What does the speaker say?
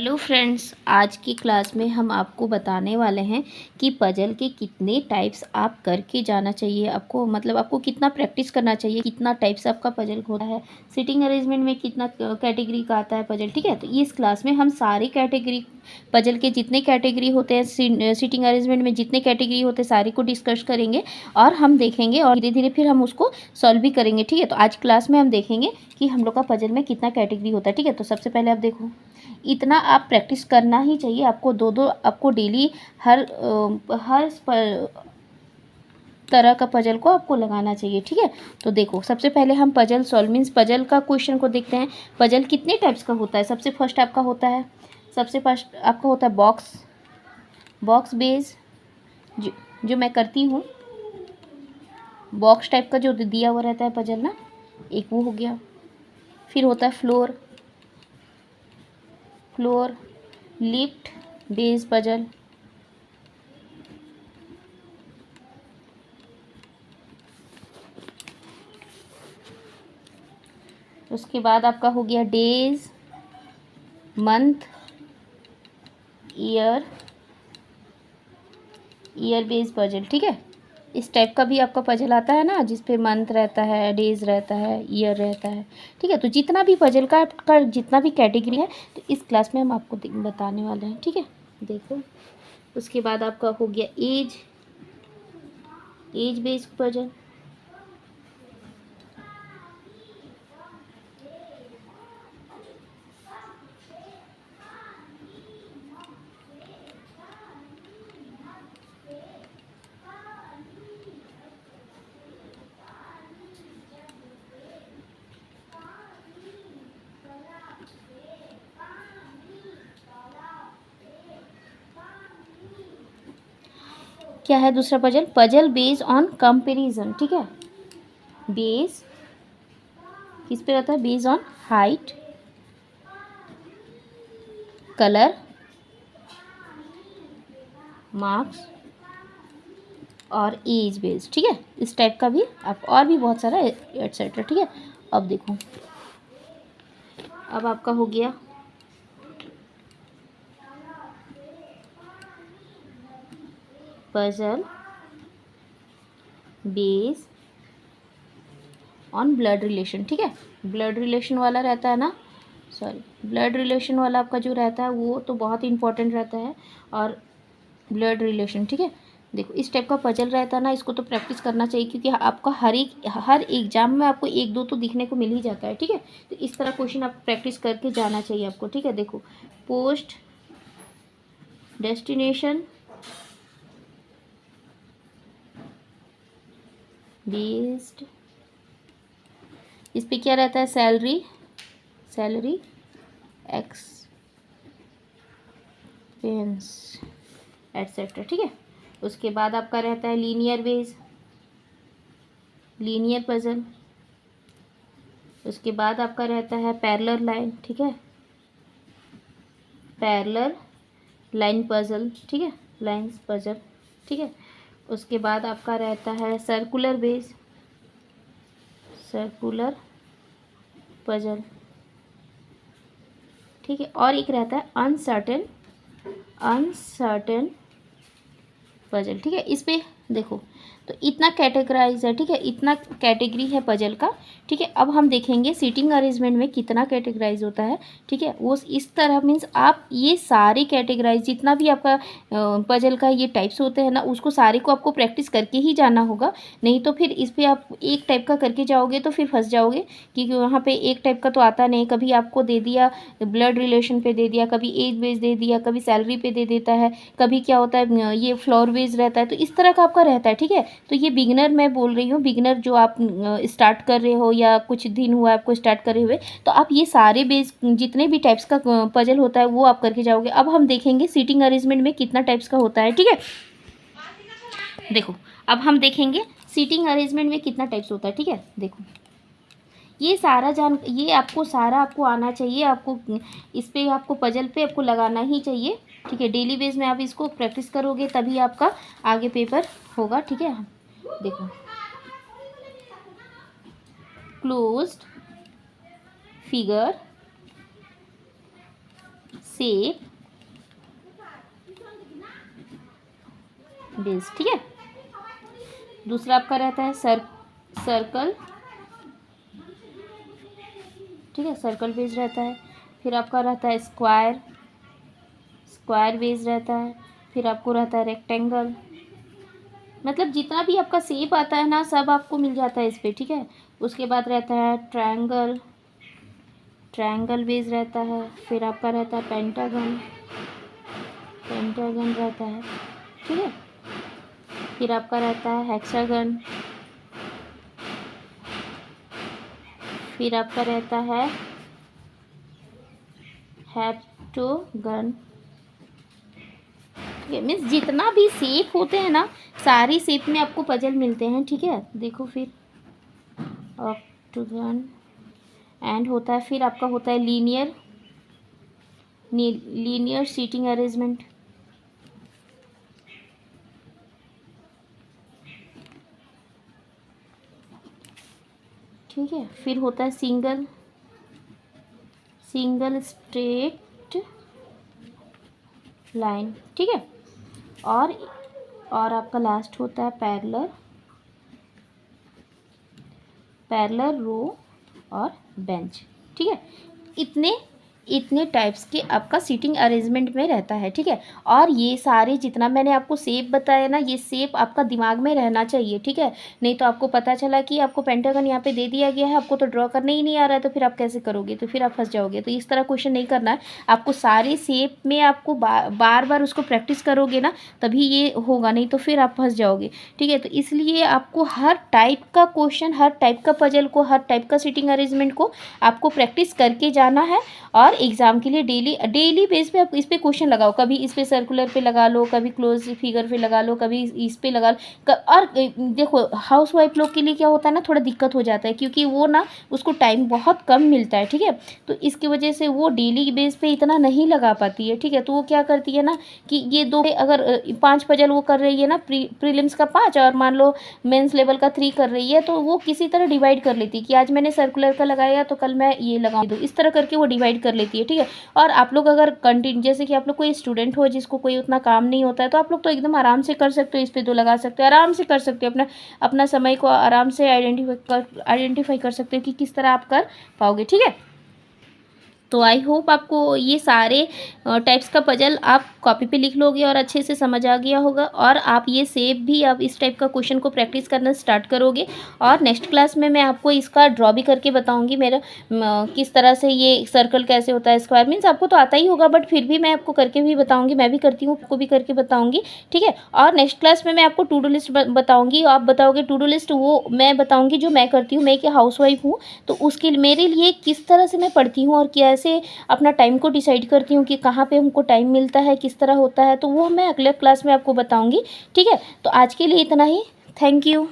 Hello friends, आज की class में हम आपको बताने वाले हैं कि पजल के कितने टाइप्स आप करके जाना चाहिए। आपको मतलब आपको कितना प्रैक्टिस करना चाहिए, कितना टाइप्स आपका पजल होता है, सिटिंग अरेंजमेंट में कितना कैटेगरी का आता है पजल। ठीक है, तो इस क्लास में हम सारी कैटेगरी पजल के जितने कैटेगरी होते हैं, सिटिंग अरेंजमेंट में जितने कैटेगरी होते हैं सारी को डिस्कस करेंगे और हम देखेंगे और धीरे धीरे फिर हम उसको सॉल्व भी करेंगे। ठीक है, तो आज क्लास में हम देखेंगे कि हम लोग का पजल में कितना कैटेगरी होता है। ठीक है, तो सबसे पहले आप देखो, इतना आप प्रैक्टिस करना ही चाहिए आपको। दो आपको डेली हर तरह का पजल को आपको लगाना चाहिए। ठीक है, तो देखो सबसे पहले हम पजल सॉल्व मीन्स पजल का क्वेश्चन को देखते हैं। पजल कितने टाइप्स का होता है। सबसे फर्स्ट आपका होता है बॉक्स बेस, जो मैं करती हूँ। बॉक्स टाइप का जो दिया हुआ रहता है पजल ना, एक वो हो गया। फिर होता है फ्लोर लिफ्ट बेस पजल। उसके बाद आपका हो गया days, month, year base puzzle. ठीक है, इस टाइप का भी आपका पजल आता है ना, जिस पे मंथ रहता है, डेज रहता है, ईयर रहता है। ठीक है, तो जितना भी पजल का जितना भी कैटेगरी है, तो इस क्लास में हम आपको बताने वाले हैं। ठीक है, देखो उसके बाद आपका हो गया एज बेस्ड पजल। क्या है दूसरा पजल बेस्ड ऑन कंपैरिजन। ठीक है, बेस किस पे रहता है, based on height, colour, marks और एज बेस्ड। ठीक है, इस टाइप का भी आप और भी बहुत सारा एटसेट्रा। ठीक है, अब देखो, अब आपका हो गया puzzle base on blood relation. ठीक है, ब्लड रिलेशन वाला रहता है ना, ब्लड रिलेशन वाला आपका जो रहता है वो तो बहुत इंपॉर्टेंट रहता है। और ब्लड रिलेशन, ठीक है, देखो इस टाइप का पजल रहता है ना, इसको तो प्रैक्टिस करना चाहिए क्योंकि आपका हर एग्जाम में आपको एक दो तो दिखने को मिल ही जाता है। ठीक है, तो इस तरह क्वेश्चन आप प्रैक्टिस करके जाना चाहिए आपको। ठीक है, देखो पोस्ट डेस्टिनेशन बेस्ड, इस पे क्या रहता है, सैलरी एक्सपेंस एटसेट्रा। ठीक है, उसके बाद आपका रहता है लीनियर पजल। उसके बाद आपका रहता है पैरेलल लाइन। ठीक है, पैरेलल लाइन पजल। ठीक है, लाइंस पजल। ठीक है, उसके बाद आपका रहता है सर्कुलर पजल। ठीक है, और एक रहता है अनसर्टेन पजल। ठीक है, इस पे देखो तो इतना कैटेगराइज है। ठीक है, इतना कैटेगरी है पजल का। ठीक है, अब हम देखेंगे सीटिंग अरेंजमेंट में कितना कैटेगराइज होता है। ठीक है, वो इस तरह मीन्स आप ये सारे कैटेगराइज जितना भी आपका पजल का ये टाइप्स होते हैं ना, उसको सारे को आपको प्रैक्टिस करके ही जाना होगा। नहीं तो फिर इस पर आप एक टाइप का करके जाओगे तो फिर फंस जाओगे, क्योंकि वहाँ पर एक टाइप का तो आता नहीं। कभी आपको दे दिया ब्लड रिलेशन पे दे दिया, कभी एज बेस दे दिया, कभी सैलरी पे दे देता है, कभी क्या होता है ये फ्लोर बेस रहता है। तो इस तरह का आपका रहता है। ठीक है, तो ये बिगनर मैं बोल रही हूँ, बिगनर जो आप स्टार्ट कर रहे हो या कुछ दिन हुआ आपको स्टार्ट करे हुए, तो आप ये सारे बेस जितने भी टाइप्स का पजल होता है वो आप करके जाओगे। अब हम देखेंगे सीटिंग अरेंजमेंट में कितना टाइप्स का होता है। ठीक है, देखो अब हम देखेंगे सीटिंग अरेंजमेंट में कितना टाइप्स होता है। ठीक है, देखो ये आपको आना चाहिए। आपको इस पे आपको पजल पे आपको लगाना ही चाहिए। ठीक है, डेली बेस में आप इसको प्रैक्टिस करोगे तभी आपका आगे पेपर होगा। ठीक है, देखो क्लोज्ड फिगर, शेप बेस, ठीक है। दूसरा आपका रहता है सर्कल, ठीक है, सर्कल बेस रहता है। फिर आपका रहता है स्क्वायर बेस रहता है। फिर आपको रहता है रेक्टेंगल, मतलब जितना भी आपका शेप आता है ना सब आपको मिल जाता है इस पे, ठीक है। उसके बाद रहता है ट्रायंगल बेस रहता है। फिर आपका रहता है पेंटागन रहता है, ठीक है। फिर आपका रहता है हेक्सागन। फिर आपका रहता है हेप्टोगन, ठीक है। मीन्स जितना भी शेप होते हैं ना सारी शेप में आपको पजल मिलते हैं, ठीक है। देखो फिर ऑक्टोगन एंड होता है, फिर आपका होता है लीनियर सीटिंग अरेंजमेंट, ठीक है। फिर होता है सिंगल स्ट्रेट लाइन, ठीक है। और आपका लास्ट होता है पैरेलल रो और बेंच, ठीक है। इतने टाइप्स के आपका सीटिंग अरेंजमेंट में रहता है, ठीक है। और ये सारे जितना मैंने आपको शेप बताया ना ये शेप आपका दिमाग में रहना चाहिए, ठीक है। नहीं तो आपको पता चला कि आपको पेंटागन यहाँ पे दे दिया गया है, आपको तो ड्रॉ करने ही नहीं आ रहा है, तो फिर आप कैसे करोगे, तो फिर आप फंस जाओगे। तो इस तरह क्वेश्चन नहीं करना है आपको, सारे शेप में आपको बार बार उसको प्रैक्टिस करोगे ना तभी ये होगा, नहीं तो फिर आप फंस जाओगे, ठीक है। तो इसलिए आपको हर टाइप का क्वेश्चन, हर टाइप का पजल को, हर टाइप का सीटिंग अरेंजमेंट को आपको प्रैक्टिस करके जाना है। और एग्जाम के लिए डेली बेस पे आप इस पे क्वेश्चन लगाओ, कभी इस पे सर्कुलर पे लगा लो, कभी क्लोज फिगर पे लगा लो, कभी इस पे लगा लो। और देखो हाउस वाइफ लोग के लिए क्या होता है ना थोड़ा दिक्कत हो जाता है, क्योंकि वो ना उसको टाइम बहुत कम मिलता है, ठीक है। तो इसकी वजह से वो डेली बेस पे इतना नहीं लगा पाती है, ठीक है। तो वो क्या करती है ना कि ये दो अगर 5 पजल वो कर रही है ना, प्रीलिम्स का 5 और मान लो मेंस लेवल का 3 कर रही है, तो वो किसी तरह डिवाइड कर लेती है कि आज मैंने सर्कुलर का लगाया तो कल मैं ये लगाऊँ, तो इस तरह करके वो डिवाइड कर लेती है, ठीक है। और आप लोग अगर जैसे कि आप लोग कोई स्टूडेंट हो जिसको कोई उतना काम नहीं होता है, तो आप लोग तो एकदम आराम से कर सकते हो, इस पे 2 लगा सकते हो, आराम से कर सकते हो, अपना समय को आराम से आइडेंटिफाई कर सकते हो कि किस तरह आप कर पाओगे, ठीक है। तो आई होप आपको ये सारे टाइप्स का पजल आप कॉपी पे लिख लोगे और अच्छे से समझ आ गया होगा, और आप ये शेप भी आप इस टाइप का क्वेश्चन को प्रैक्टिस करना स्टार्ट करोगे। और नेक्स्ट क्लास में मैं आपको इसका ड्रॉ भी करके बताऊंगी मेरा किस तरह से ये सर्कल कैसे होता है, स्क्वायर मीन्स आपको तो आता ही होगा, बट फिर भी मैं आपको करके भी बताऊँगी, मैं भी करती हूँ, आपको भी करके बताऊँगी, ठीक है। और नेक्स्ट क्लास में मैं आपको टू डू लिस्ट बताऊँगी, आप बताओगे टू डू लिस्ट, वो मैं बताऊँगी जो मैं करती हूँ, मैं एक हाउस वाइफ हूँ, तो उसके मेरे लिए किस तरह से मैं पढ़ती हूँ और कैसे अपना टाइम को डिसाइड करती हूँ कि कहाँ पे हमको टाइम मिलता है, किस तरह होता है, तो वो मैं अगले क्लास में आपको बताऊंगी, ठीक है। तो आज के लिए इतना ही, थैंक यू।